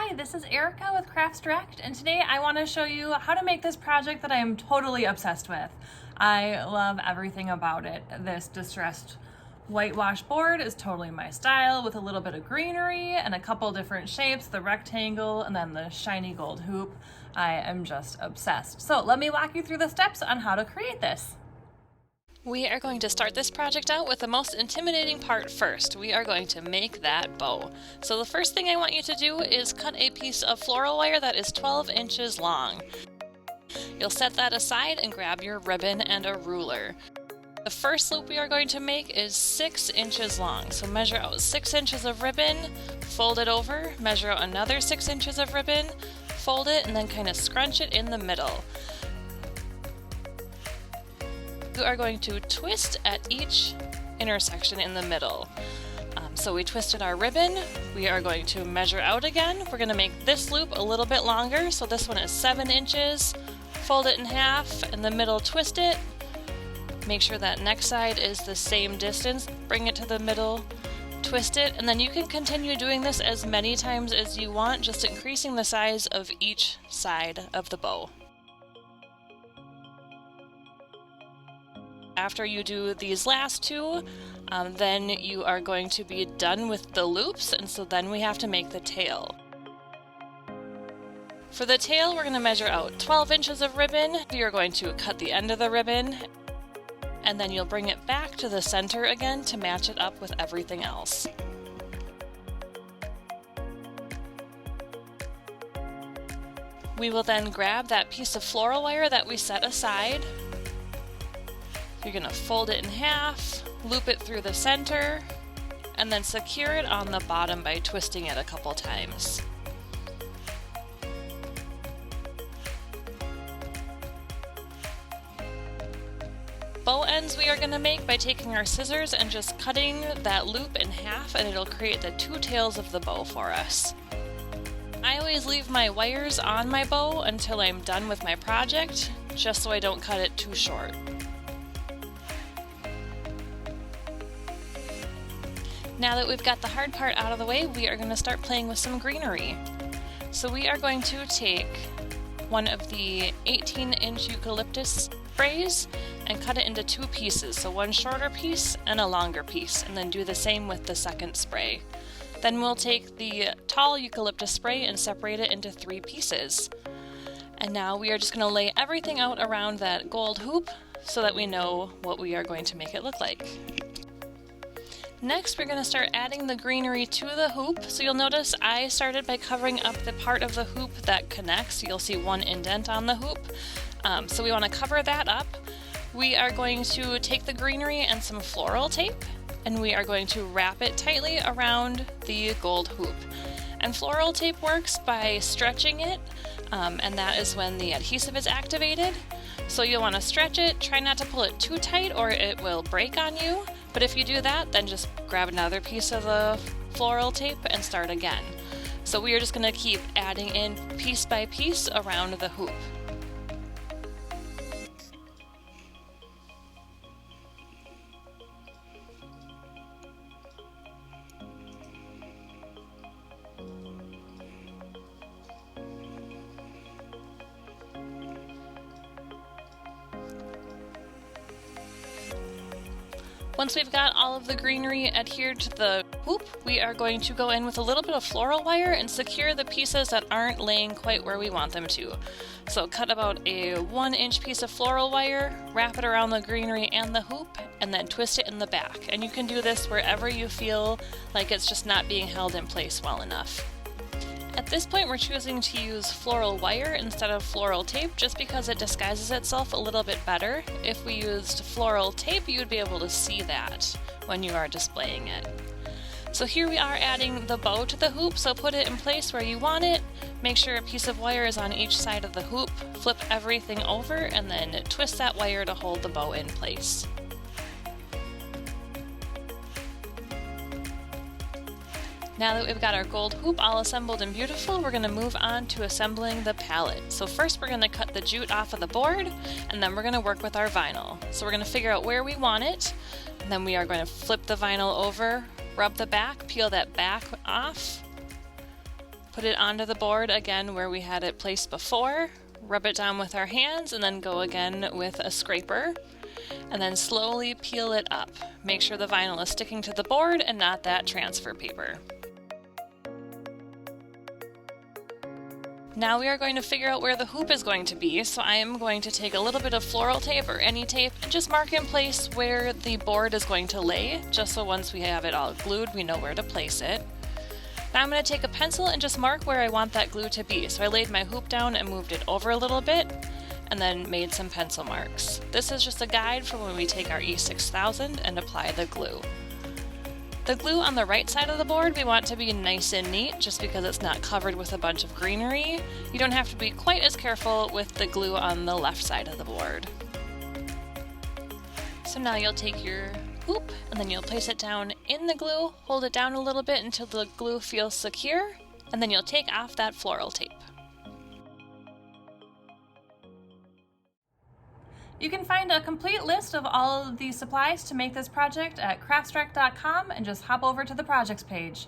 Hi, this is Erica with Crafts Direct, and today I want to show you how to make this project that I am totally obsessed with. I love everything about it. This distressed whitewash board is totally my style, with a little bit of greenery and a couple different shapes, the rectangle and then the shiny gold hoop. I am just obsessed. So let me walk you through the steps on how to create this. We are going to start this project out with the most intimidating part first. We are going to make that bow. So the first thing I want you to do is cut a piece of floral wire that is 12 inches long. You'll set that aside and grab your ribbon and a ruler. The first loop we are going to make is 6 inches long. So measure out 6 inches of ribbon, fold it over, measure out another 6 inches of ribbon, fold it, and then kind of scrunch it in the middle. We are going to twist at each intersection in the middle. So we twisted our ribbon, we are going to measure out again. We're going to make this loop a little bit longer, so this one is 7 inches. Fold it in half, in the middle twist it. Make sure that next side is the same distance, bring it to the middle, twist it, and then you can continue doing this as many times as you want, just increasing the size of each side of the bow. After you do these last two, then you are going to be done with the loops, and so then we have to make the tail. For the tail, we're going to measure out 12 inches of ribbon. You're going to cut the end of the ribbon, and then you'll bring it back to the center again to match it up with everything else. We will then grab that piece of floral wire that we set aside. You're going to fold it in half, loop it through the center, and then secure it on the bottom by twisting it a couple times. Bow ends we are going to make by taking our scissors and just cutting that loop in half, and it'll create the two tails of the bow for us. I always leave my wires on my bow until I'm done with my project, just so I don't cut it too short. Now that we've got the hard part out of the way, we are going to start playing with some greenery. So we are going to take one of the 18-inch eucalyptus sprays and cut it into two pieces, so one shorter piece and a longer piece, and then do the same with the second spray. Then we'll take the tall eucalyptus spray and separate it into 3 pieces. And now we are just going to lay everything out around that gold hoop so that we know what we are going to make it look like. Next, we're going to start adding the greenery to the hoop. So you'll notice I started by covering up the part of the hoop that connects. You'll see one indent on the hoop. So we want to cover that up. We are going to take the greenery and some floral tape, and we are going to wrap it tightly around the gold hoop. And floral tape works by stretching it, and that is when the adhesive is activated. So you'll want to stretch it, try not to pull it too tight or it will break on you. But if you do that, then just grab another piece of the floral tape and start again. So we are just going to keep adding in piece by piece around the hoop. Once we've got all of the greenery adhered to the hoop, we are going to go in with a little bit of floral wire and secure the pieces that aren't laying quite where we want them to. So cut about a 1-inch piece of floral wire, wrap it around the greenery and the hoop, and then twist it in the back. And you can do this wherever you feel like it's just not being held in place well enough. At this point, we're choosing to use floral wire instead of floral tape just because it disguises itself a little bit better. If we used floral tape, you would be able to see that when you are displaying it. So here we are adding the bow to the hoop, so put it in place where you want it. Make sure a piece of wire is on each side of the hoop, flip everything over, and then twist that wire to hold the bow in place. Now that we've got our gold hoop all assembled and beautiful, we're going to move on to assembling the pallet. So first we're going to cut the jute off of the board, and then we're going to work with our vinyl. So we're going to figure out where we want it, and then we are going to flip the vinyl over, rub the back, peel that back off, Put it onto the board again where we had it placed before, rub it down with our hands, and then go again with a scraper, and then slowly peel it up. Make sure the vinyl is sticking to the board and not that transfer paper. Now we are going to figure out where the hoop is going to be, so I am going to take a little bit of floral tape or any tape and just mark in place where the board is going to lay, just so once we have it all glued, we know where to place it. Now I'm going to take a pencil and just mark where I want that glue to be. So I laid my hoop down and moved it over a little bit, and then made some pencil marks. This is just a guide for when we take our E6000 and apply the glue. The glue on the right side of the board we want to be nice and neat just because it's not covered with a bunch of greenery. You don't have to be quite as careful with the glue on the left side of the board. So now you'll take your hoop and then you'll place it down in the glue, hold it down a little bit until the glue feels secure, and then you'll take off that floral tape. You can find a complete list of all of the supplies to make this project at craftsdirect.com and just hop over to the projects page.